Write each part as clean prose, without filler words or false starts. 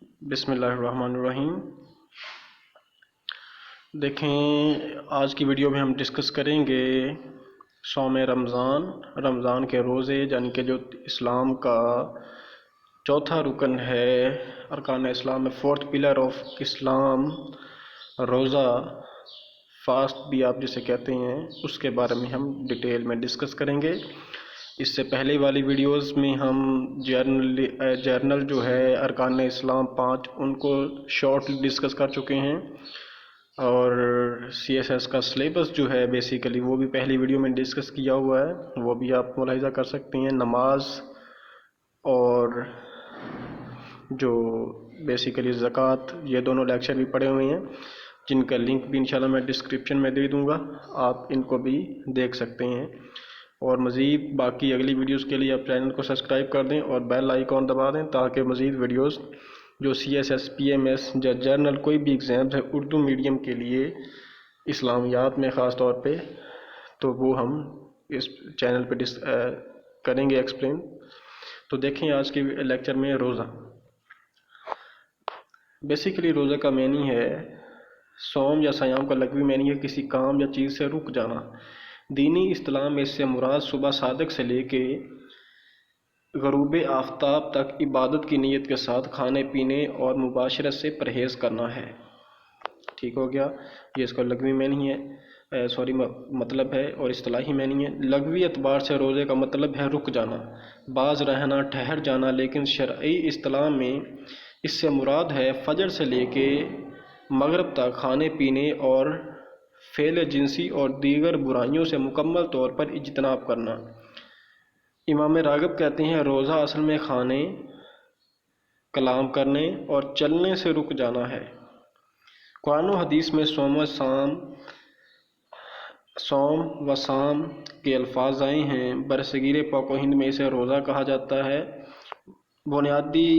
بسم اللہ الرحمن الرحیم۔ دیکھیں، آج کی ویڈیو میں ہم ڈسکس کریں گے صوم رمضان کے روزے، یعنی کہ جو اسلام کا چوتھا رکن ہے ارکان اسلام میں، فورتھ پلر آف اسلام، روزہ، فاسٹ بھی آپ جسے کہتے ہیں، اس کے بارے میں ہم ڈیٹیل میں ڈسکس کریں گے۔ اس سے پہلے والی ویڈیوز میں ہم جرنل جو ہے ارکان اسلام 5 ان کو شارٹلی ڈسکس کر چکے ہیں، اور سی ایس ایس کا سلیبس جو ہے بیسیکلی وہ بھی پہلی ویڈیو میں ڈسکس کیا ہوا ہے، وہ بھی آپ ملاحظہ کر سکتے ہیں۔ نماز اور جو بیسیکلی زکوٰۃ، یہ دونوں لیکچر بھی پڑے ہوئے ہیں، جن کا لنک بھی انشاءاللہ میں ڈسکرپشن میں دے دوں گا، آپ ان کو بھی دیکھ سکتے ہیں۔ اور مزید باقی اگلی ویڈیوز کے لیے آپ چینل کو سبسکرائب کر دیں اور بیل آئیکن دبا دیں، تاکہ مزید ویڈیوز جو C S S, P M S یا جرنل کوئی بھی ایگزامز ہے اردو میڈیم کے لیے اسلامیات میں خاص طور پہ، تو وہ ہم اس چینل پہ کریں گے ایکسپلین۔ تو دیکھیں آج کے لیکچر میں روزہ۔ بیسیکلی روزہ کا معنی ہے، صوم یا صیام کا لغوی معنی ہے کسی کام یا چیز سے رک جانا۔ دینی اصطلاح میں اس سے مراد صبح صادق سے لے کے غروب آفتاب تک عبادت کی نیت کے ساتھ کھانے پینے اور مباشرت سے پرہیز کرنا ہے۔ ٹھیک ہو گیا، یہ اس کا لغوی معنی ہے، مطلب ہے، اور اصطلاحی معنی ہے۔ لغوی اعتبار سے روزے کا مطلب ہے رک جانا، باز رہنا، ٹھہر جانا، لیکن شرعی اصطلاح میں اس سے مراد ہے فجر سے لے کے مغرب تک کھانے پینے اور فعل جنسی اور دیگر برائیوں سے مکمل طور پر اجتناب کرنا۔ امام راغب کہتے ہیں روزہ اصل میں کھانے، کلام کرنے اور چلنے سے رک جانا ہے۔ قرآن و حدیث میں صوم و صام کے الفاظ آئے ہیں۔ برصغیر پاک و ہند میں اسے روزہ کہا جاتا ہے۔ بنیادی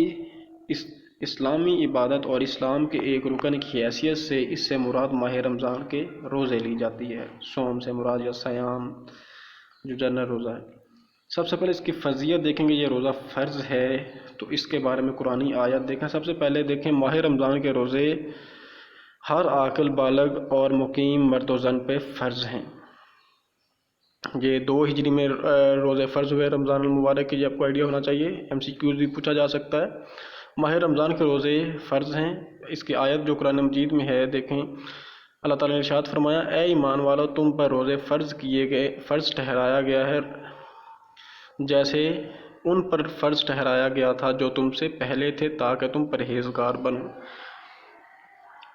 اسلامی عبادت اور اسلام کے ایک رکن کی حیثیت سے اس سے مراد ماہ رمضان کے روزے لی جاتی ہے۔ صوم سے مراد یا صیام جو جنرل روزہ ہے۔ سب سے پہلے اس کی فرضیت دیکھیں گے، یہ روزہ فرض ہے تو اس کے بارے میں قرآنی آیت دیکھیں۔ سب سے پہلے دیکھیں، ماہ رمضان کے روزے ہر عاقل بالغ اور مقیم مرد و زن پہ فرض ہیں۔ یہ 2 ہجری میں روزے فرض ہوئے رمضان المبارک کی، یہ آپ کو آئیڈیا ہونا چاہیے، ایم سی کیوز بھی پوچھا جا سکتا ہے۔ ماہ رمضان کے روزے فرض ہیں۔ اس کی آیت جو قرآن مجید میں ہے دیکھیں، اللہ تعالیٰ نے ارشاد فرمایا، اے ایمان والو، تم پر روزے فرض ٹھہرایا گیا ہے جیسے ان پر فرض ٹھہرایا گیا تھا جو تم سے پہلے تھے، تاکہ تم پرہیزگار بنو۔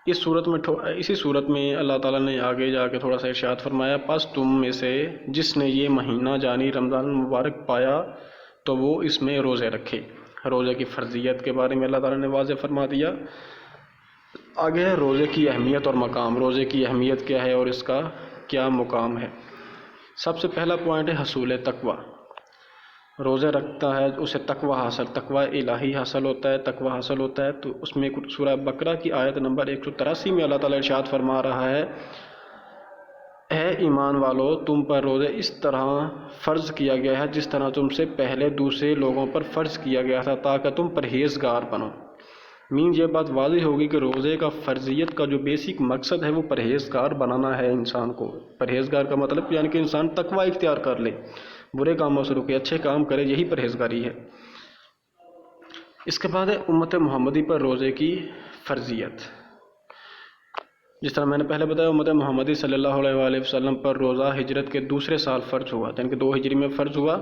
اسی صورت میں اللہ تعالیٰ نے آگے جا کے تھوڑا سا ارشاد فرمایا، پس تم میں سے جس نے یہ مہینہ یعنی رمضان المبارک پایا تو وہ اس میں روزے رکھے۔ روزے کی فرضیت کے بارے میں اللہ تعالیٰ نے واضح فرما دیا۔ آگے ہے روزے کی اہمیت اور مقام۔ روزے کی اہمیت کیا ہے اور اس کا کیا مقام ہے؟ سب سے پہلا پوائنٹ ہے حصول تقویٰ۔ روزے رکھتا ہے اسے تقویٰ الہی حاصل ہوتا ہے، تقویٰ حاصل ہوتا ہے۔ تو اس میں سورہ بقرہ کی آیت نمبر 183 میں اللہ تعالیٰ ارشاد فرما رہا ہے، اے ایمان والو، تم پر روزے اس طرح فرض کیا گیا ہے جس طرح تم سے پہلے دوسرے لوگوں پر فرض کیا گیا تھا، تاکہ تم پرہیزگار بنو۔ یہ بات واضح ہوگی کہ روزے کا فرضیت کا جو بیسک مقصد ہے وہ پرہیزگار بنانا ہے انسان کو۔ پرہیزگار کا مطلب یعنی کہ انسان تقویٰ اختیار کر لے، برے کاموں سے رکے، اچھے کام کرے، یہی پرہیزگاری ہے۔ اس کے بعد ہے امت محمدی پر روزے کی فرضیت۔ جس طرح میں نے پہلے بتایا، امت محمدی صلی اللہ علیہ وآلہ وسلم پر روزہ ہجرت کے دوسرے سال فرض ہوا، یعنی کہ 2 ہجری میں فرض ہوا،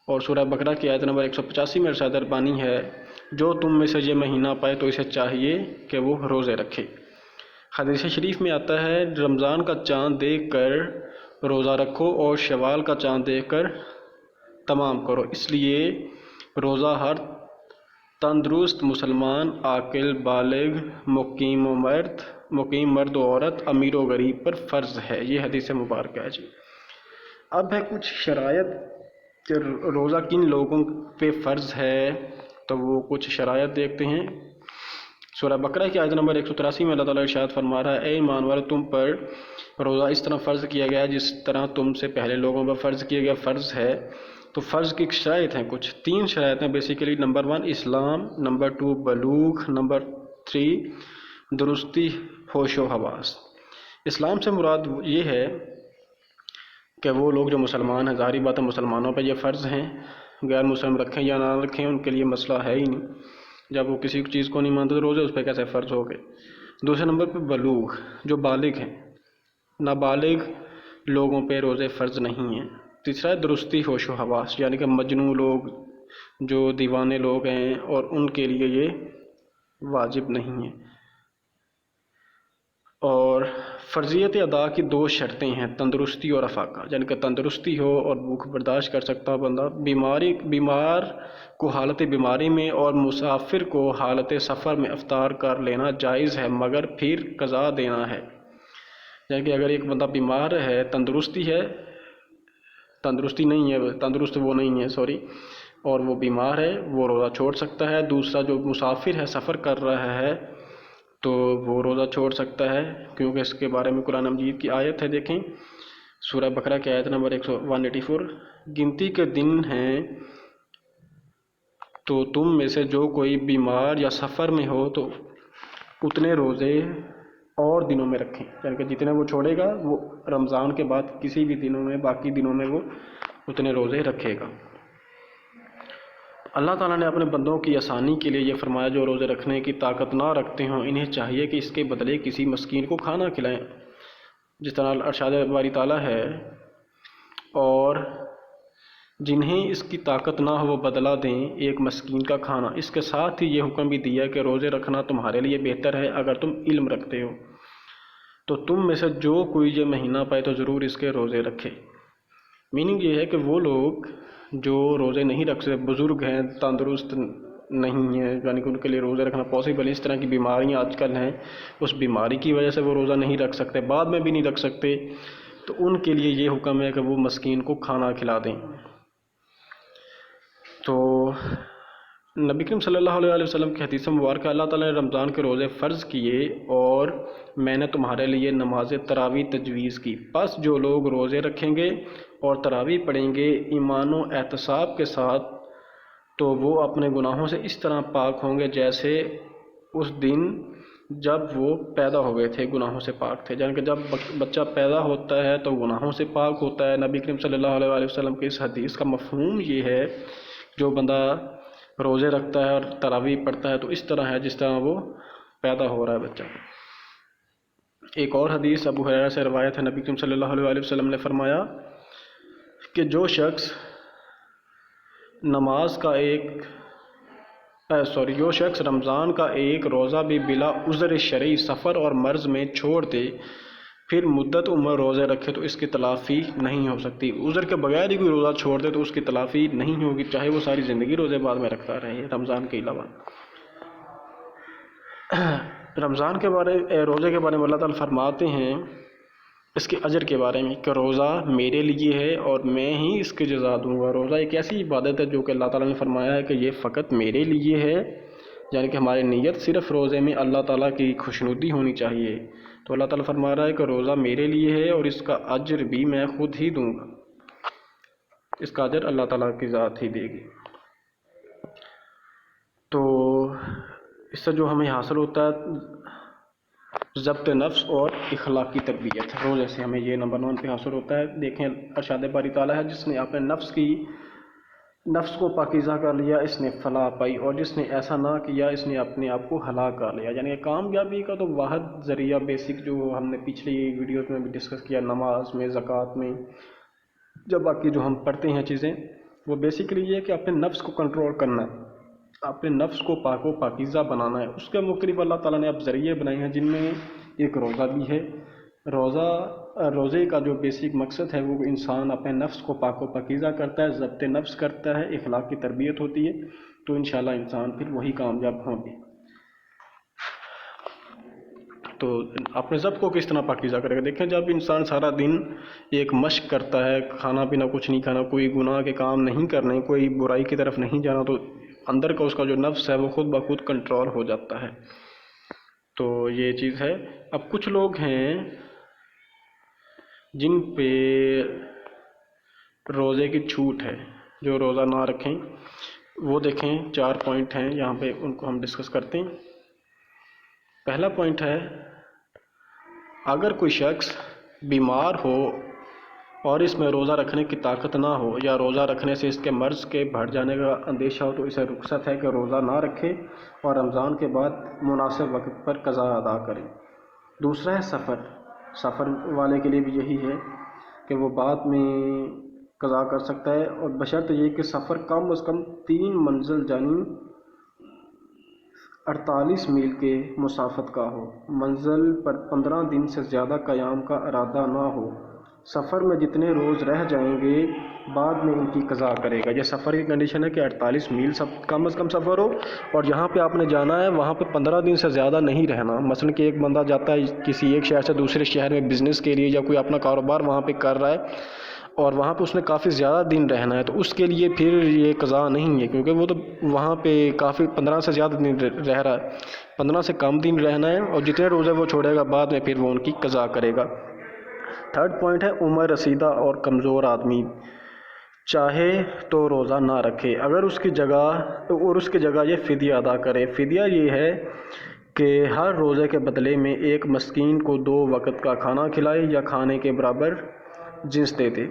اور سورہ بقرہ کی آیت نمبر 185 میں ارشاد ربانی ہے، جو تم میں سے یہ مہینہ پائے تو اسے چاہیے کہ وہ روزے رکھے۔ حدیث شریف میں آتا ہے، رمضان کا چاند دیکھ کر روزہ رکھو اور شوال کا چاند دیکھ کر تمام کرو۔ اس لیے روزہ ہر تندرست مسلمان، عاقل بالغ، مقیم مرد و عورت، امیر و غریب پر فرض ہے۔ یہ حدیث مبارکہ ہے جی۔ اب ہے کچھ شرائط کہ روزہ کن لوگوں پہ فرض ہے، تو وہ کچھ شرائط دیکھتے ہیں۔ سورہ بقرہ کی آیت نمبر 183 میں اللہ تعالیٰ ارشاد فرما رہا ہے، اے ایمان والو، تم پر روزہ اس طرح فرض کیا گیا ہے جس طرح تم سے پہلے لوگوں پر فرض کیا گیا فرض ہے، تو فرض کی شرائط ہیں کچھ 3 شرائط ہیں بیسیکلی. نمبر 1 اسلام، نمبر 2 بلوغ، نمبر 3 درستی ہوش و حواس. اسلام سے مراد یہ ہے کہ وہ لوگ جو مسلمان ہیں، ظاہری بات ہے مسلمانوں پہ یہ فرض ہیں، غیر مسلم رکھیں یا نہ رکھیں ان کے لیے مسئلہ ہے ہی نہیں. جب وہ کسی چیز کو نہیں مانتے تو روزے اس پہ کیسے فرض ہو گئے. دوسرے نمبر پہ بلوغ، جو بالغ ہیں. نابالغ لوگوں پہ روزے فرض نہیں ہیں. تیسرا ہے درستی ہوش و حواس، یعنی کہ مجنون لوگ جو دیوانے لوگ ہیں اور ان کے لیے یہ واجب نہیں ہے. اور فرضیت ادا کی 2 شرطیں ہیں، تندرستی اور افاقہ، یعنی کہ تندرستی ہو اور بھوک برداشت کر سکتا ہو بندہ. بیمار کو حالت بیماری میں اور مسافر کو حالت سفر میں افطار کر لینا جائز ہے، مگر پھر قضا دینا ہے. یعنی کہ اگر ایک بندہ بیمار ہے، تندرستی نہیں ہے، تندرست وہ نہیں ہے سوری، اور وہ بیمار ہے، وہ روزہ چھوڑ سکتا ہے. دوسرا جو مسافر ہے، سفر کر رہا ہے، تو وہ روزہ چھوڑ سکتا ہے، کیونکہ اس کے بارے میں قرآن مجید کی آیت ہے. دیکھیں سورہ بقرہ کی آیت نمبر 184. گنتی کے دن ہیں تو تم میں سے جو کوئی بیمار یا سفر میں ہو تو اتنے روزے اور دنوں میں رکھیں. یعنی کہ جتنے وہ چھوڑے گا وہ رمضان کے بعد کسی بھی دنوں میں، باقی دنوں میں وہ اتنے روزے رکھے گا. اللہ تعالیٰ نے اپنے بندوں کی آسانی کے لیے یہ فرمایا جو روزے رکھنے کی طاقت نہ رکھتے ہوں انہیں چاہیے کہ اس کے بدلے کسی مسکین کو کھانا کھلائیں. جس طرح ارشاد باری تعالیٰ ہے، اور جنہیں اس کی طاقت نہ ہو وہ بدلہ دیں ایک مسکین کا کھانا. اس کے ساتھ ہی یہ حکم بھی دیا کہ روزے رکھنا تمہارے لیے بہتر ہے اگر تم علم رکھتے ہو. تو تم میں سے جو کوئی یہ مہینہ پائے تو ضرور اس کے روزے رکھے. میننگ یہ ہے کہ وہ لوگ جو روزے نہیں رکھ سکتے، بزرگ ہیں، تندرست نہیں ہیں، یعنی کہ ان کے لیے روزے رکھنا پاسبل ہے. اس طرح کی بیماریاں آج کل ہیں، اس بیماری کی وجہ سے وہ روزہ نہیں رکھ سکتے، بعد میں بھی نہیں رکھ سکتے، تو ان کے لیے یہ حکم ہے کہ وہ مسکین کو کھانا کھلا دیں. تو نبی کریم صلی اللہ علیہ وسلم کی حدیث مبارکہ، اللہ تعالیٰ نے رمضان کے روزے فرض کیے اور میں نے تمہارے لیے نماز تراویح تجویز کی. پس جو لوگ روزے رکھیں گے اور تراویح پڑھیں گے ایمان و احتساب کے ساتھ تو وہ اپنے گناہوں سے اس طرح پاک ہوں گے جیسے اس دن جب وہ پیدا ہو گئے تھے گناہوں سے پاک تھے. یعنی کہ جب بچہ پیدا ہوتا ہے تو گناہوں سے پاک ہوتا ہے. نبی کریم صلی اللہ علیہ وسلم کی اس حدیث کا مفہوم یہ ہے، جو بندہ روزے رکھتا ہے اور تراویح پڑھتا ہے تو اس طرح ہے جس طرح وہ پیدا ہو رہا ہے بچہ. ایک اور حدیث ابو ہریرہ سے روایت ہے، نبی کریم صلی اللہ علیہ وسلم نے فرمایا کہ جو شخص رمضان کا ایک روزہ بھی بلا عذر شرعی سفر اور مرض میں چھوڑ دے پھر مدت عمر روزے رکھے تو اس کی تلافی نہیں ہو سکتی. عذر کے بغیر ہی کوئی روزہ چھوڑ دے تو اس کی تلافی نہیں ہوگی، چاہے وہ ساری زندگی روزے بعد میں رکھتا رہے رمضان کے علاوہ. روزے کے بارے میں اللہ تعالیٰ فرماتے ہیں اس کے اجر کے بارے میں کہ روزہ میرے لیے ہے اور میں ہی اس کی جزا دوں گا. روزہ ایک ایسی عبادت ہے جو کہ اللہ تعالیٰ نے فرمایا ہے کہ یہ فقط میرے لیے ہے، یعنی کہ ہماری نیت صرف روزے میں اللہ تعالیٰ کی خوشنودی ہونی چاہیے. تو اللہ تعالیٰ فرما رہا ہے کہ روزہ میرے لیے ہے اور اس کا اجر بھی میں خود ہی دوں گا. اس کا اجر اللہ تعالیٰ کی ذات ہی دے گی. تو اس سے جو ہمیں حاصل ہوتا ہے ضبط نفس اور اخلاقی تربیت، روزے سے ہمیں یہ نمبر 1 پہ حاصل ہوتا ہے. دیکھیں ارشاد باری تعالیٰ ہے، جس نے اپنے نفس کو پاکیزہ کر لیا اس نے فلاح پائی، اور جس نے ایسا نہ کیا اس نے اپنے آپ کو ہلاک کر لیا. یعنی کامیابی کا تو واحد ذریعہ بیسک جو ہم نے پچھلی ویڈیوز میں بھی ڈسکس کیا، نماز میں، زکوٰۃ میں، جب باقی جو ہم پڑھتے ہیں چیزیں، وہ بیسکلی یہ ہے کہ اپنے نفس کو کنٹرول کرنا ہے، اپنے نفس کو پاک و پاکیزہ بنانا ہے. اس کے مختلف اللہ تعالیٰ نے اب ذریعے بنائے ہیں جن میں ایک روزہ بھی ہے. روزے کا جو بیسک مقصد ہے وہ انسان اپنے نفس کو پاک و پاکیزہ کرتا ہے، ضبط نفس کرتا ہے، اخلاق کی تربیت ہوتی ہے، تو انشاءاللہ انسان پھر وہی کامیاب ہوں گے. تو اپنے ضبط کو کس طرح پاکیزہ کرے گا؟ دیکھیں جب انسان سارا دن ایک مشق کرتا ہے، کھانا پینا کچھ نہیں کھانا، کوئی گناہ کے کام نہیں کرنے، کوئی برائی کی طرف نہیں جانا، تو اندر کا اس کا جو نفس ہے وہ خود بخود کنٹرول ہو جاتا ہے. تو یہ چیز ہے. اب کچھ لوگ ہیں جن پہ روزے کی چھوٹ ہے، جو روزہ نہ رکھیں وہ دیکھیں 4 پوائنٹ ہیں یہاں پہ، ان کو ہم ڈسکس کرتے ہیں۔ پہلا پوائنٹ ہے، اگر کوئی شخص بیمار ہو اور اس میں روزہ رکھنے کی طاقت نہ ہو یا روزہ رکھنے سے اس کے مرض کے بڑھ جانے کا اندیشہ ہو تو اسے رخصت ہے کہ روزہ نہ رکھے اور رمضان کے بعد مناسب وقت پر قضا ادا کرے۔ دوسرا ہے سفر والے کے لیے بھی یہی ہے کہ وہ بعد میں قضا کر سکتا ہے، اور بشرط یہ کہ سفر کم از کم 3 منزل یعنی 48 میل کے مسافت کا ہو، منزل پر 15 دن سے زیادہ قیام کا ارادہ نہ ہو۔ سفر میں جتنے روز رہ جائیں گے بعد میں ان کی قضا کرے گا۔ یہ سفر کی کنڈیشن ہے کہ 48 میل کم از کم سفر ہو، اور جہاں پہ آپ نے جانا ہے وہاں پہ 15 دن سے زیادہ نہیں رہنا۔ مثلا کہ ایک بندہ جاتا ہے کسی ایک شہر سے دوسرے شہر میں بزنس کے لیے یا کوئی اپنا کاروبار وہاں پہ کر رہا ہے اور وہاں پہ اس نے کافی زیادہ دن رہنا ہے، تو اس کے لیے پھر یہ قضا نہیں ہے، کیونکہ وہ تو وہاں پہ کافی 15 سے زیادہ دن رہ رہا ہے، 15 سے کم دن رہنا ہے، اور جتنے روزے وہ چھوڑے گا بعد میں پھر وہ ان کی قضا کرے گا۔ تھرڈ پوائنٹ ہے، عمر رسیدہ اور کمزور آدمی چاہے تو روزہ نہ رکھے اگر اس کی جگہ یہ فدیہ ادا کرے۔ فدیہ یہ ہے کہ ہر روزے کے بدلے میں ایک مسکین کو 2 وقت کا کھانا کھلائے یا کھانے کے برابر جنس دے دے۔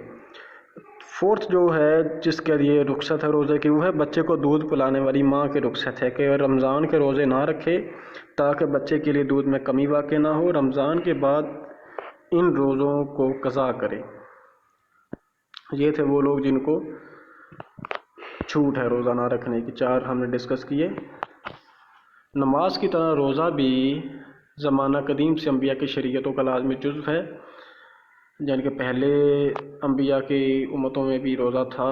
فورتھ جو ہے جس کے لیے رخصت ہے روزے کی، وہ ہے بچے کو دودھ پلانے والی ماں کی رخصت ہے کہ رمضان کے روزے نہ رکھے تاکہ بچے کے لیے دودھ میں کمی واقع نہ ہو، رمضان کے بعد ان روزوں کو قضا کرے۔ یہ تھے وہ لوگ جن کو چھوٹ ہے روزہ نہ رکھنے کی، 4 ہم نے ڈسکس کیے۔ نماز کی طرح روزہ بھی زمانہ قدیم سے انبیاء کی شریعتوں کا لازمی جزو ہے، یعنی کہ پہلے انبیاء کی امتوں میں بھی روزہ تھا،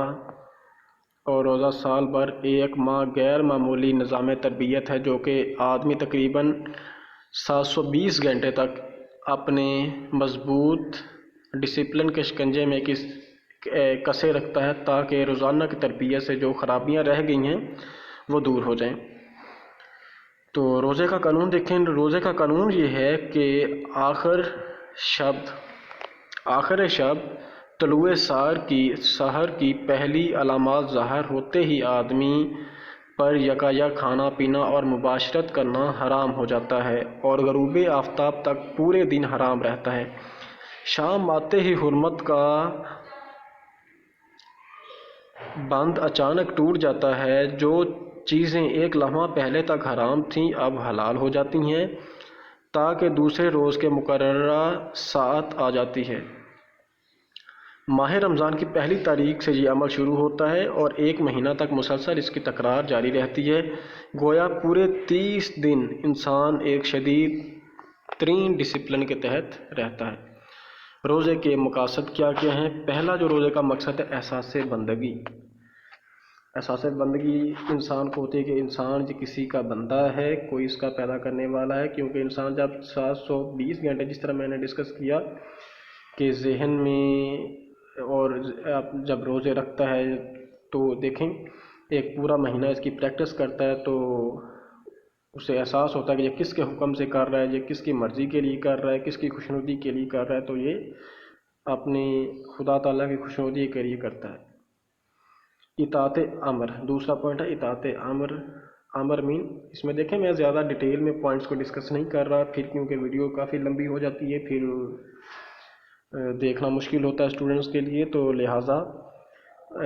اور روزہ سال بھر 1 ماہ غیر معمولی نظام تربیت ہے جو کہ آدمی تقریباً 720 گھنٹے تک اپنے مضبوط ڈسپلن کے شکنجے میں کسے رکھتا ہے تاکہ روزانہ کی تربیت سے جو خرابیاں رہ گئی ہیں وہ دور ہو جائیں۔ تو روزے کا قانون دیکھیں، روزے کا قانون یہ ہے کہ آخر شب طلوع سحر کی پہلی علامات ظاہر ہوتے ہی آدمی پر یکایک کھانا پینا اور مباشرت کرنا حرام ہو جاتا ہے اور غروب آفتاب تک پورے دن حرام رہتا ہے۔ شام آتے ہی حرمت کا بند اچانک ٹوٹ جاتا ہے، جو چیزیں ایک لمحہ پہلے تک حرام تھیں اب حلال ہو جاتی ہیں تاکہ دوسرے روز کے مقررہ ساعت آ جاتی ہے۔ ماہ رمضان کی پہلی تاریخ سے یہ عمل شروع ہوتا ہے اور 1 مہینہ تک مسلسل اس کی تکرار جاری رہتی ہے، گویا پورے 30 دن انسان ایک شدید ترین ڈسپلن کے تحت رہتا ہے۔ روزے کے مقاصد کیا کیا ہیں؟ پہلا جو روزے کا مقصد ہے احساس بندگی۔ احساس بندگی انسان کو ہوتی ہے کہ انسان کسی کا بندہ ہے، کوئی اس کا پیدا کرنے والا ہے، کیونکہ انسان جب 720 گھنٹے جس طرح میں نے ڈسکس کیا کہ ذہن میں، اور جب روزے رکھتا ہے تو دیکھیں ایک پورا مہینہ اس کی پریکٹس کرتا ہے تو اسے احساس ہوتا ہے کہ یہ کس کے حکم سے کر رہا ہے، یہ کس کی مرضی کے لیے کر رہا ہے، کس کی خوشنودی کے لیے کر رہا ہے، تو یہ اپنی خدا تعالیٰ کی خوشنودی کے لیے کرتا ہے۔ اطاعت امر، دوسرا پوائنٹ ہے اطاعت امر مین، اس میں دیکھیں میں زیادہ ڈیٹیل میں پوائنٹس کو ڈسکس نہیں کر رہا پھر کیونکہ ویڈیو کافی لمبی ہو جاتی ہے، پھر دیکھنا مشکل ہوتا ہے اسٹوڈنٹس کے لیے، تو لہٰذا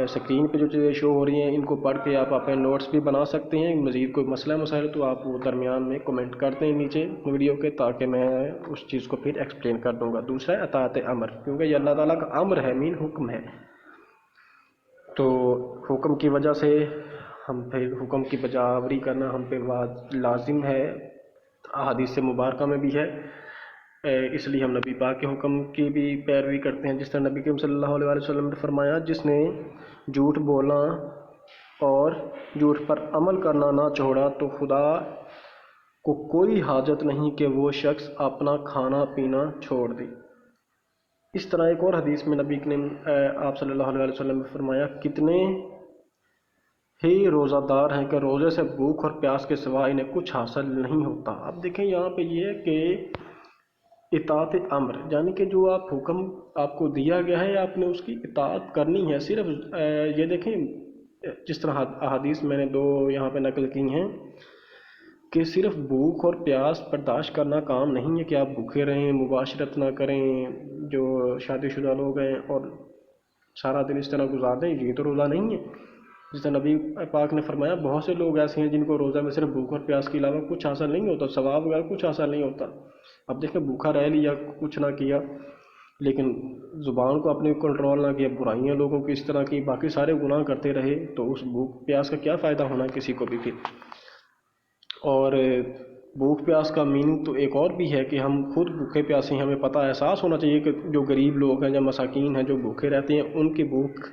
اسکرین پہ جو چیزیں شو ہو رہی ہیں ان کو پڑھ کے آپ اپنے نوٹس بھی بنا سکتے ہیں۔ مزید کوئی مسئلہ مسائل تو آپ وہ درمیان میں کمنٹ کر دیں نیچے ویڈیو کے، تاکہ میں اس چیز کو پھر ایکسپلین کر دوں گا۔ دوسرا ہے اطاعت امر، کیونکہ یہ اللہ تعالیٰ کا امر ہے، مین حکم ہے، تو حکم کی وجہ سے ہم پھر حکم کی بجاوری کرنا ہم پہ لازم ہے، احادیث مبارکہ میں بھی ہے، اس لیے ہم نبی پاک کے حکم کی بھی پیروی کرتے ہیں، جس طرح نبی کریم صلی اللہ علیہ وسلم نے فرمایا جس نے جھوٹ بولنا اور جھوٹ پر عمل کرنا نہ چھوڑا تو خدا کو کوئی حاجت نہیں کہ وہ شخص اپنا کھانا پینا چھوڑ دے۔ اس طرح ایک اور حدیث میں نبی نے آپ صلی اللہ علیہ وسلم نے فرمایا کتنے ہی روزہ دار ہیں کہ روزے سے بھوک اور پیاس کے سوا انہیں کچھ حاصل نہیں ہوتا۔ اب دیکھیں یہاں پہ یہ ہے کہ اطاعت امر، یعنی کہ جو آپ حکم آپ کو دیا گیا ہے آپ نے اس کی اطاعت کرنی ہے. صرف یہ دیکھیں جس طرح احادیث میں نے دو یہاں پہ نقل کی ہیں کہ صرف بھوک اور پیاس برداشت کرنا کام نہیں ہے کہ آپ بھوکے رہیں، مباشرت نہ کریں، جو شادی شدہ لوگ ہیں اور سارا دن اس طرح گزار دیں، یہ تو روزہ نہیں ہے. جس طرح نبی پاک نے فرمایا بہت سے لوگ ایسے ہیں جن کو روزہ میں صرف بھوک اور پیاس کے علاوہ کچھ حاصل نہیں ہوتا، ثواب وغیرہ کچھ حاصل نہیں ہوتا. اب دیکھیں بھوکا رہ لیا، کچھ نہ کیا، لیکن زبان کو اپنے کنٹرول نہ کیا، برائیاں لوگوں کی اس طرح کی، باقی سارے گناہ کرتے رہے، تو اس بھوک پیاس کا کیا فائدہ ہونا کسی کو بھی پھر. اور بھوک پیاس کا میننگ تو ایک اور بھی ہے کہ ہم خود بھوکے پیاسے ہیں، ہمیں پتہ احساس ہونا چاہیے کہ جو غریب لوگ ہیں یا مساکین ہیں جو بھوکے رہتے ہیں، ان کی بھوک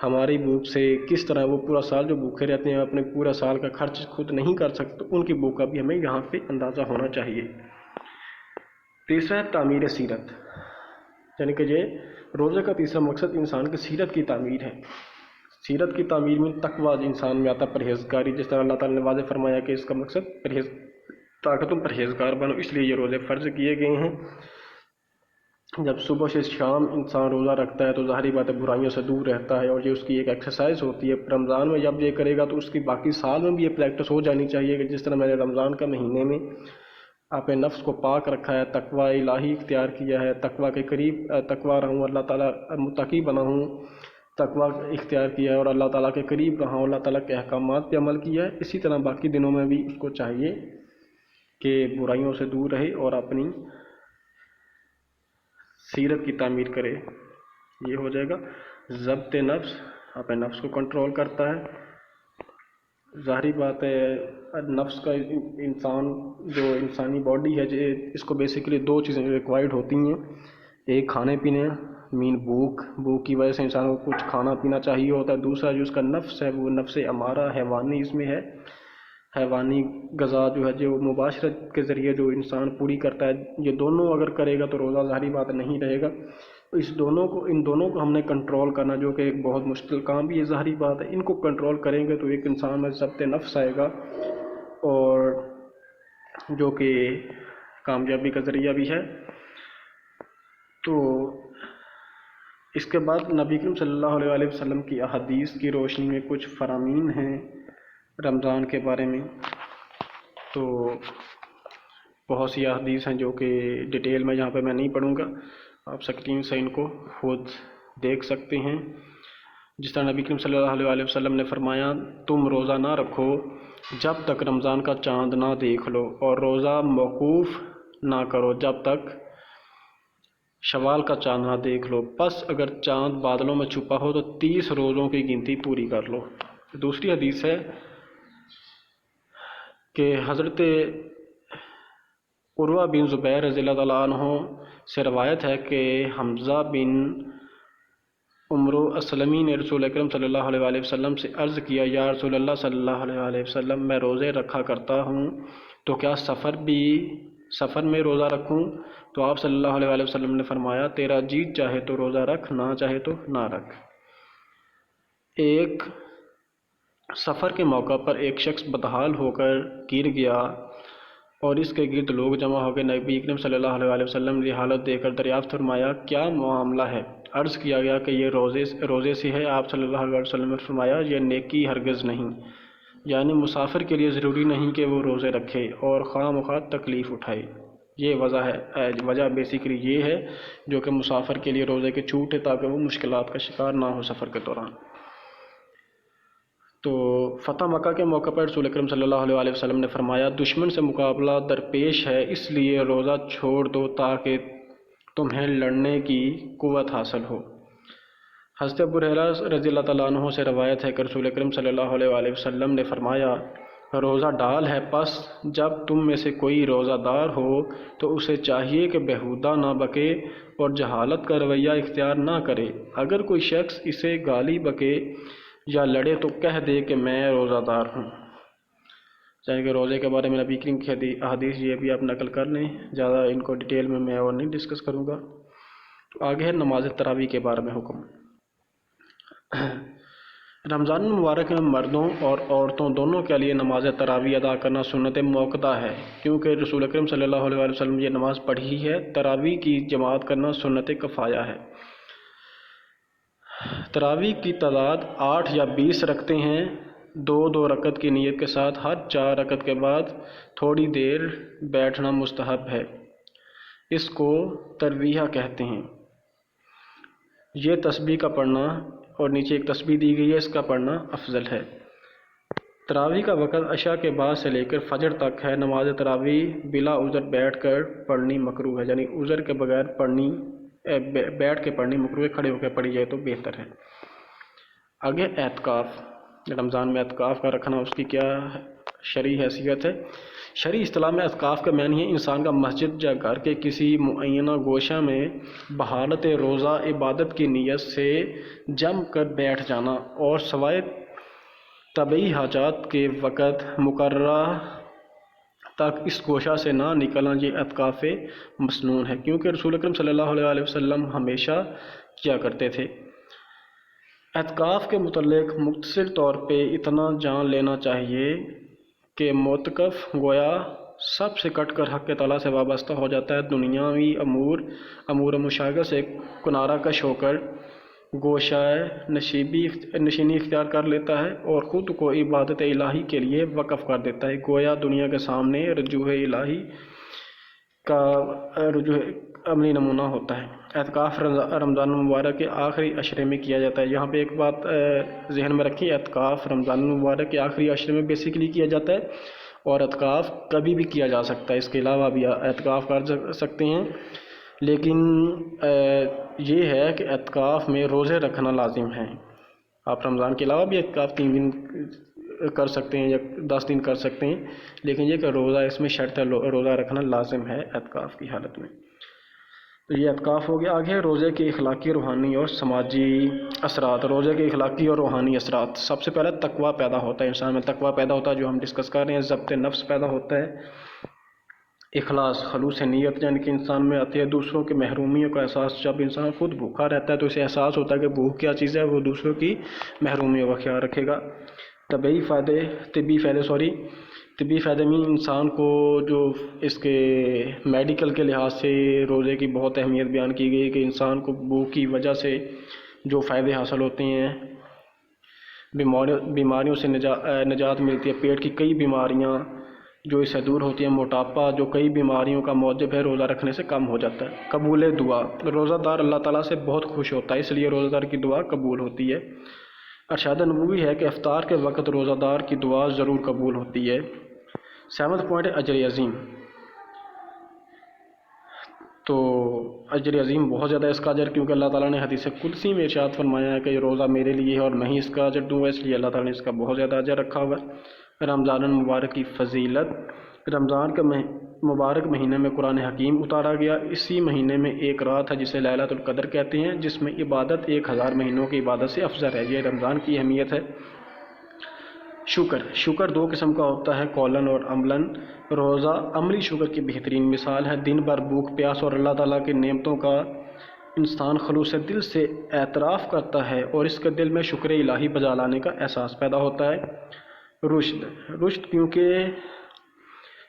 ہماری بھوک سے کس طرح، وہ پورا سال جو بھوکے رہتے ہیں اپنے پورا سال کا خرچ خود نہیں کر سکتے، تو ان کی بھوک کا بھی ہمیں یہاں پہ اندازہ ہونا چاہیے. تیسرا ہے تعمیر سیرت، یعنی کہ یہ روزے کا تیسرا مقصد انسان کی سیرت کی تعمیر ہے. سیرت کی تعمیر میں تقویٰ انسان میں آتا، پرہیزگاری، جس طرح اللہ تعالیٰ نے واضح فرمایا کہ اس کا مقصد تاکہ تم پرہیزگار بنو، اس لیے یہ روزے فرض کیے گئے ہیں. جب صبح سے شام انسان روزہ رکھتا ہے تو ظاہری بات ہے برائیوں سے دور رہتا ہے، اور یہ اس کی ایک ایکسرسائز ہوتی ہے. رمضان میں جب یہ کرے گا تو اس کی باقی سال میں بھی یہ پریکٹس ہو جانی چاہیے کہ جس طرح میں نے رمضان کا مہینے میں اپنے نفس کو پاک رکھا ہے، تقویٰ الہی اختیار کیا ہے، تقویٰ کے قریب تقویٰ رہوں، اللہ تعالیٰ متقی بنا ہوں، تقویٰ اختیار کیا ہے اور اللہ تعالیٰ کے قریب رہا ہوں، اللہ تعالیٰ کے احکامات پہ عمل کیا ہے، اسی طرح باقی دنوں میں بھی اس کو چاہیے کہ برائیوں سے دور رہے اور اپنی سیرت کی تعمیر کرے. یہ ہو جائے گا. ضبط نفس، اپنے نفس کو کنٹرول کرتا ہے. ظاہری بات ہے نفس کا انسان جو انسانی باڈی ہے اس کو بیسیکلی دو چیزیں ریکوائرڈ ہوتی ہیں، ایک کھانے پینے، مین بھوک کی وجہ سے انسان کو کچھ کھانا پینا چاہیے ہوتا ہے. دوسرا جو اس کا نفس ہے وہ نفس امارہ حیوانی اس میں ہے، حیوانی غذا جو ہے جو مباشرت کے ذریعے جو انسان پوری کرتا ہے، یہ دونوں اگر کرے گا تو روزہ ظاہری بات نہیں رہے گا. ان دونوں کو ہم نے کنٹرول کرنا، جو کہ ایک بہت مشکل کام بھی ہے، ظاہری بات ہے. ان کو کنٹرول کریں گے تو ایک انسان میں ضبط نفس آئے گا، اور جو کہ کامیابی کا ذریعہ بھی ہے. تو اس کے بعد نبی کریم صلی اللہ علیہ وسلم کی احادیث کی روشنی میں کچھ فرامین ہیں رمضان کے بارے میں. تو بہت سی احادیث ہیں جو کہ ڈیٹیل میں یہاں پہ میں نہیں پڑھوں گا، آپ اسکرین سے ان کو خود دیکھ سکتے ہیں. جس طرح نبی کریم صلی اللہ علیہ وسلم نے فرمایا تم روزہ نہ رکھو جب تک رمضان کا چاند نہ دیکھ لو، اور روزہ موقوف نہ کرو جب تک شوال کا چاند نہ دیکھ لو، پس اگر چاند بادلوں میں چھپا ہو تو 30 روزوں کی گنتی پوری کر لو. دوسری حدیث ہے کہ حضرت عروہ بن زبیر رضی اللہ تعالیٰ عنہ سے روایت ہے کہ حمزہ بن عمرو اسلمی نے رسول اکرم صلی اللہ علیہ وسلم سے عرض کیا یا رسول اللہ صلی اللہ علیہ وسلم، میں روزے رکھا کرتا ہوں تو کیا سفر میں روزہ رکھوں؟ تو آپ صلی اللہ علیہ وسلم نے فرمایا تیرا جی چاہے تو روزہ رکھ، نہ چاہے تو نہ رکھ. ایک سفر کے موقع پر ایک شخص بدحال ہو کر گر گیا اور اس کے گرد لوگ جمع ہو گئے. نبی کریم صلی اللہ علیہ وسلم نے حالت دیکھ کر دریافت فرمایا کیا معاملہ ہے؟ عرض کیا گیا کہ یہ روزے سے ہے. آپ صلی اللہ علیہ وسلم نے فرمایا یہ نیکی ہرگز نہیں، یعنی مسافر کے لیے ضروری نہیں کہ وہ روزے رکھے اور خواہ مخواہ تکلیف اٹھائے. یہ وجہ بیسیکلی یہ ہے جو کہ مسافر کے لیے روزے کے چھوٹ ہے تاکہ وہ مشکلات کا شکار نہ ہو سفر کے دوران. تو فتح مکہ کے موقع پر رسول اکرم صلی اللہ علیہ وسلم نے فرمایا دشمن سے مقابلہ درپیش ہے، اس لیے روزہ چھوڑ دو تاکہ تمہیں لڑنے کی قوت حاصل ہو. حضرت ابو ہریرہ رضی اللہ تعالیٰ عنہ سے روایت ہے کہ رسول اکرم صلی اللہ علیہ وسلم نے فرمایا روزہ ڈال ہے، پس جب تم میں سے کوئی روزہ دار ہو تو اسے چاہیے کہ بیہودہ نہ بکے اور جہالت کا رویہ اختیار نہ کرے. اگر کوئی شخص اسے گالی بکے یا لڑے تو کہہ دے کہ میں روزہ دار ہوں. یعنی کہ روزے کے بارے میں نبی کریم کی احادیث یہ بھی آپ نقل کر لیں، زیادہ ان کو ڈیٹیل میں اور نہیں ڈسکس کروں گا. تو آگے ہے نماز تراویح کے بارے میں حکم. رمضان المبارک میں مردوں اور عورتوں دونوں کے لیے نماز تراویح ادا کرنا سنت موقدہ ہے، کیونکہ رسول اکرم صلی اللہ علیہ وسلم یہ نماز پڑھی ہے۔ تراویح کی جماعت کرنا سنت کفایہ ہے۔ تراویح کی تعداد 8 یا 20 رکھتے ہیں، 2 رکعت کی نیت کے ساتھ ہر 4 رکعت کے بعد تھوڑی دیر بیٹھنا مستحب ہے۔ اس کو ترویہ کہتے ہیں۔ یہ تسبیح کا پڑھنا اور نیچے ایک تسبیح دی گئی ہے، اس کا پڑھنا افضل ہے۔ تراویح کا وقت عشاء کے بعد سے لے کر فجر تک ہے۔ نماز تراویح بلا عذر بیٹھ کر پڑھنی مکروہ ہے، یعنی عذر کے بغیر بیٹھ کے پڑھنی مکروہ ہے، کھڑے ہو کے پڑھی جائے تو بہتر ہے۔ آگے اعتکاف، رمضان میں اعتکاف کا رکھنا اس کی کیا شرعی حیثیت ہے؟ شرعی اصطلاح میں اعتکاف کا معنی ہے انسان کا مسجد یا گھر کے کسی معینہ گوشہ میں بحالت روزہ عبادت کی نیت سے جم کر بیٹھ جانا اور سوائے طبعی حاجات کے وقت مقررہ تک اس گوشہ سے نہ نکلنا، یہ اعتکاف مسنون ہے، کیونکہ رسول اکرم صلی اللہ علیہ وسلم ہمیشہ کیا کرتے تھے۔ اعتکاف کے متعلق مختصر طور پہ اتنا جان لینا چاہیے کہ معتکف گویا سب سے کٹ کر حق تعالیٰ سے وابستہ ہو جاتا ہے، دنیاوی امور مشاغل سے کنارہ کش ہو کر گوشہ نشینی اختیار کر لیتا ہے اور خود کو عبادت الہی کے لیے وقف کر دیتا ہے، گویا دنیا کے سامنے رجوع الہی کا عملی نمونہ ہوتا ہے۔ اعتکاف رمضان المبارک کے آخری عشرے میں کیا جاتا ہے۔ یہاں پہ ایک بات ذہن میں رکھیں، اعتکاف رمضان المبارک کے آخری عشرے میں بیسیکلی کیا جاتا ہے اور اعتکاف کبھی بھی کیا جا سکتا ہے، اس کے علاوہ بھی اعتکاف کر سکتے ہیں، لیکن یہ ہے کہ اعتکاف میں روزے رکھنا لازم ہے۔ آپ رمضان کے علاوہ بھی اعتکاف 3 دن کر سکتے ہیں یا 10 دن کر سکتے ہیں، لیکن یہ کہ روزہ اس میں شرط ہے، روزہ رکھنا لازم ہے اعتکاف کی حالت میں۔ تو یہ اعتکاف ہو گیا۔ آگے روزے کے اخلاقی، روحانی اور سماجی اثرات۔ روزے کے اخلاقی اور روحانی اثرات، سب سے پہلے تقویٰ پیدا ہوتا ہے، انسان میں تقویٰ پیدا ہوتا ہے جو ہم ڈسکس کر رہے ہیں، ضبط نفس پیدا ہوتا ہے، اخلاص، خلوص نیت یعنی کہ انسان میں آتی ہے، دوسروں کی محرومیوں کا احساس، جب انسان خود بھوکا رہتا ہے تو اسے احساس ہوتا ہے کہ بھوک کیا چیز ہے، وہ دوسروں کی محرومیوں کا خیال رکھے گا۔ طبی فائدے میں انسان کو جو اس کے میڈیکل کے لحاظ سے روزے کی بہت اہمیت بیان کی گئی کہ انسان کو بھوک کی وجہ سے جو فائدے حاصل ہوتے ہیں، بیماریوں سے نجات ملتی ہے، پیٹ کی کئی بیماریاں جو اس سے دور ہوتی ہیں، موٹاپا جو کئی بیماریوں کا موجب ہے روزہ رکھنے سے کم ہو جاتا ہے۔ قبول دعا، روزہ دار اللہ تعالیٰ سے بہت خوش ہوتا ہے، اس لیے روزہ دار کی دعا قبول ہوتی ہے۔ ارشاد نبوی ہے کہ افطار کے وقت روزہ دار کی دعا ضرور قبول ہوتی ہے۔ 7 پوائنٹ اجر عظیم، تو اجر عظیم بہت زیادہ اس کا اجر، کیونکہ اللہ تعالیٰ نے حدیث قدسی میں ارشاد فرمایا ہے کہ یہ روزہ میرے لیے ہے اور میں ہی اس کا اجر دوں گا، اس لیے اللہ تعالیٰ نے اس کا بہت زیادہ اجر رکھا ہوا ہے۔ رمضان المبارک کی فضیلت، رمضان کے مبارک مہینے میں قرآن حکیم اتارا گیا، اسی مہینے میں ایک رات ہے جسے لیلۃ القدر کہتے ہیں، جس میں عبادت 1000 مہینوں کی عبادت سے افضل ہے، یہ رمضان کی اہمیت ہے۔ شکر 2 قسم کا ہوتا ہے، قولاً اور عملاً۔ روزہ عملی شکر کی بہترین مثال ہے، دن بھر بھوک پیاس اور اللہ تعالیٰ کی نعمتوں کا انسان خلوص دل سے اعتراف کرتا ہے اور اس کے دل میں شکر الہی بجا لانے کا احساس پیدا ہوتا ہے۔ رشد کیونکہ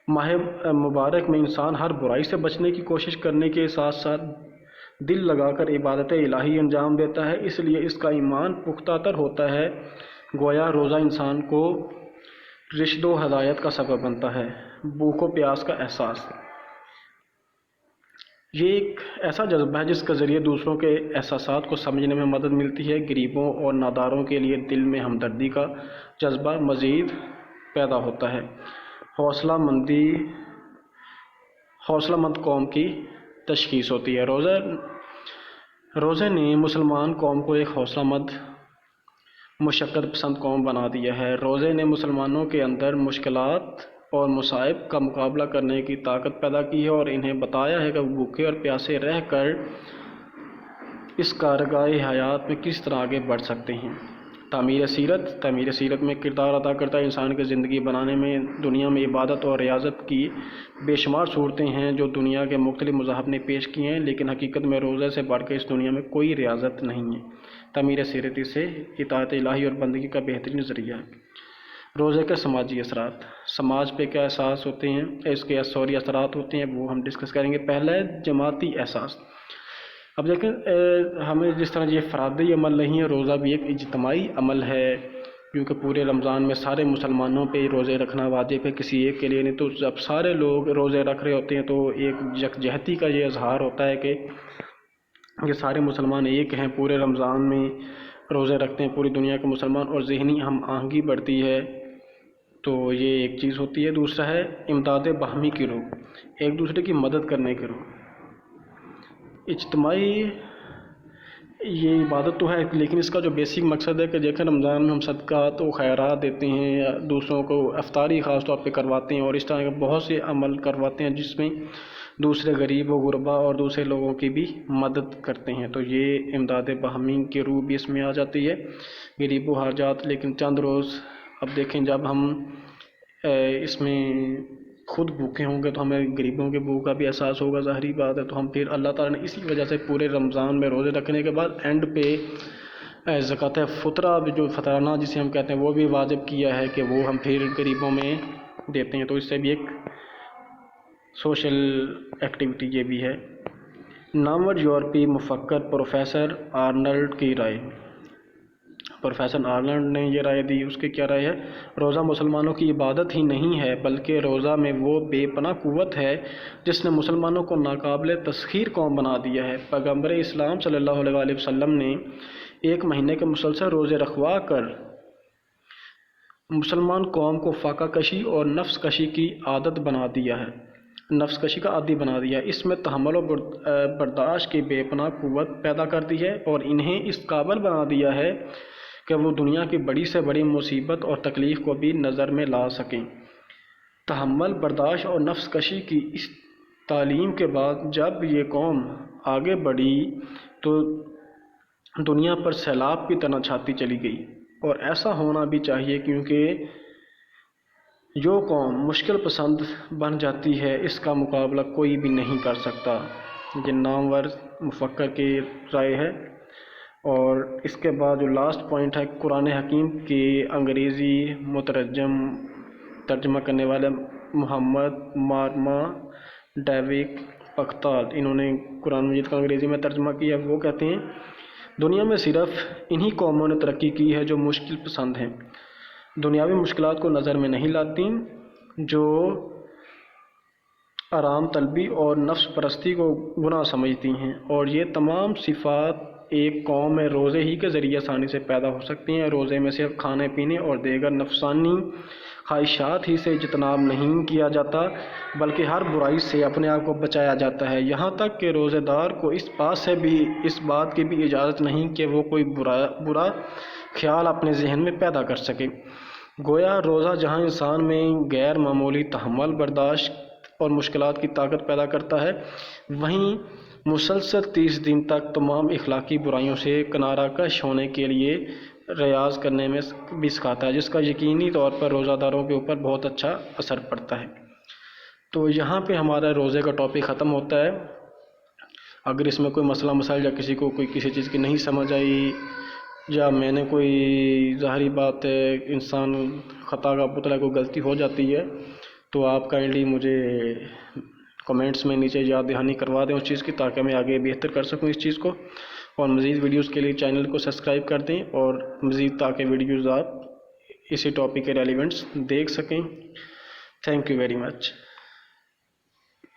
ماہ مبارک میں انسان ہر برائی سے بچنے کی کوشش کرنے کے ساتھ ساتھ دل لگا کر عبادت الہی انجام دیتا ہے، اس لیے اس کا ایمان پختہ تر ہوتا ہے، گویا روزہ انسان کو رشد و ہدایت کا سبب بنتا ہے۔ بھوک و پیاس کا احساس، یہ ایک ایسا جذبہ ہے جس کے ذریعے دوسروں کے احساسات کو سمجھنے میں مدد ملتی ہے، غریبوں اور ناداروں کے لیے دل میں ہمدردی کا جذبہ مزید پیدا ہوتا ہے۔ حوصلہ مند قوم کی تشخیص ہوتی ہے۔ روزے نے مسلمان قوم کو ایک حوصلہ مند، مشقت پسند قوم بنا دیا ہے۔ روزے نے مسلمانوں کے اندر مشکلات اور مصائب کا مقابلہ کرنے کی طاقت پیدا کی ہے اور انہیں بتایا ہے کہ وہ بھوکے اور پیاسے رہ کر اس کارگاہ حیات میں کس طرح آگے بڑھ سکتے ہیں تعمیر سیرت میں کردار ادا کرتا ہے۔ انسان کی زندگی بنانے میں دنیا میں عبادت اور ریاضت کی بے شمار صورتیں ہیں جو دنیا کے مختلف مذاہب نے پیش کی ہیں، لیکن حقیقت میں روزے سے بڑھ کے اس دنیا میں کوئی ریاضت نہیں ہے۔ تعمیر سیرت سے اطاعت الہی اور بندگی کا بہترین ذریعہ ہے۔ روزے کے سماجی اثرات، سماج پہ کیا احساس ہوتے ہیں، اس کے اثرات ہوتے ہیں، وہ ہم ڈسکس کریں گے۔ پہلا ہے جماعتی احساس۔ اب دیکھیں ہمیں جس طرح یہ فرادی عمل نہیں ہے، روزہ بھی ایک اجتماعی عمل ہے، کیونکہ پورے رمضان میں سارے مسلمانوں پہ روزے رکھنا واجب ہے، کسی ایک کے لیے نہیں۔ تو جب سارے لوگ روزے رکھ رہے ہوتے ہیں تو ایک یکجہتی کا یہ اظہار ہوتا ہے کہ یہ سارے مسلمان ایک ہیں، پورے رمضان میں روزے رکھتے ہیں پوری دنیا کے مسلمان، اور ذہنی ہم آہنگی بڑھتی ہے، تو یہ ایک چیز ہوتی ہے۔ دوسرا ہے امداد باہمی کی روح، ایک دوسرے کی مدد کرنے کی روح۔ اجتماعی یہ عبادت تو ہے، لیکن اس کا جو بیسک مقصد ہے کہ دیکھیں رمضان میں ہم صدقات و خیرات دیتے ہیں، یا دوسروں کو افطاری خاص طور پہ کرواتے ہیں، اور اس طرح کے بہت سے عمل کرواتے ہیں جس میں دوسرے غریب و غربا اور دوسرے لوگوں کی بھی مدد کرتے ہیں، تو یہ امداد باہمی کی روح بھی اس میں آ جاتی ہے۔ غریب و حاجات، لیکن چند روز اب دیکھیں جب ہم اس میں خود بھوکے ہوں گے تو ہمیں غریبوں کے بھوک کا بھی احساس ہوگا، ظاہری بات ہے، تو ہم پھر اللہ تعالیٰ نے اسی وجہ سے پورے رمضان میں روزے رکھنے کے بعد اینڈ پہ زکوٰۃ فطرہ جو فطرانہ جسے ہم کہتے ہیں وہ بھی واجب کیا ہے کہ وہ ہم پھر غریبوں میں دیتے ہیں، تو اس سے بھی ایک سوشل ایکٹیویٹی یہ بھی ہے۔ نامور یورپی مفکر پروفیسر آرنلڈ کی رائے، پروفیسر آرنلڈ نے یہ رائے دی، اس کی کیا رائے ہے؟ روزہ مسلمانوں کی عبادت ہی نہیں ہے، بلکہ روزہ میں وہ بے پناہ قوت ہے جس نے مسلمانوں کو ناقابل تسخیر قوم بنا دیا ہے۔ پیغمبر اسلام صلی اللہ علیہ وآلہ وسلم نے ایک مہینے کے مسلسل روزے رکھوا کر مسلمان قوم کو فاقہ کشی اور نفس کشی کی عادت بنا دیا ہے، نفس کشی کا عادی بنا دیا ہے۔ اس میں تحمل و برداشت کی بے پناہ قوت پیدا کر دی ہے اور انہیں اس قابل بنا دیا ہے کہ وہ دنیا کی بڑی سے بڑی مصیبت اور تکلیف کو بھی نظر میں لا سکیں۔ تحمل، برداشت اور نفس کشی کی اس تعلیم کے بعد جب یہ قوم آگے بڑھی تو دنیا پر سیلاب کی طرح چھاتی چلی گئی، اور ایسا ہونا بھی چاہیے کیونکہ جو قوم مشکل پسند بن جاتی ہے اس کا مقابلہ کوئی بھی نہیں کر سکتا۔ یہ نامور مفکر کی رائے ہے۔ اور اس کے بعد جو لاسٹ پوائنٹ ہے، قرآن حکیم کی انگریزی ترجمہ کرنے والے محمد مارما ڈیوک پختال، انہوں نے قرآن مجید کا انگریزی میں ترجمہ کیا۔ وہ کہتے ہیں دنیا میں صرف انہی قوموں نے ترقی کی ہے جو مشکل پسند ہیں، دنیاوی مشکلات کو نظر میں نہیں لاتی، جو آرام طلبی اور نفس پرستی کو گناہ سمجھتی ہیں، اور یہ تمام صفات ایک قوم میں روزے ہی کے ذریعے آسانی سے پیدا ہو سکتی ہیں۔ روزے میں صرف کھانے پینے اور دیگر نفسانی خواہشات ہی سے اجتناب نہیں کیا جاتا، بلکہ ہر برائی سے اپنے آپ کو بچایا جاتا ہے، یہاں تک کہ روزے دار کو اس بات کی بھی اجازت نہیں کہ وہ کوئی برا خیال اپنے ذہن میں پیدا کر سکے۔ گویا روزہ جہاں انسان میں غیر معمولی تحمل، برداشت اور مشکلات کی طاقت پیدا کرتا ہے، وہیں مسلسل 30 دن تک تمام اخلاقی برائیوں سے کنارہ کش ہونے کے لیے ریاض کرنے میں بھی سکھاتا ہے، جس کا یقینی طور پر روزہ داروں کے اوپر بہت اچھا اثر پڑتا ہے۔ تو یہاں پہ ہمارا روزے کا ٹاپک ختم ہوتا ہے۔ اگر اس میں کوئی مسئلہ مسائل یا کسی کو کوئی کسی چیز کی نہیں سمجھ آئی، یا میں نے کوئی ظاہری بات ہے انسان خطا کا پتلا کوئی غلطی ہو جاتی ہے، تو آپ کائنڈلی مجھے کمنٹس میں نیچے یاد دہانی کروا دیں اس چیز کی، تاکہ میں آگے بہتر کر سکوں اس چیز کو، اور مزید ویڈیوز کے لیے چینل کو سبسکرائب کر دیں، اور مزید تاکہ ویڈیوز آپ اسی ٹاپک کے ریلیونٹس دیکھ سکیں۔ Thank you very much.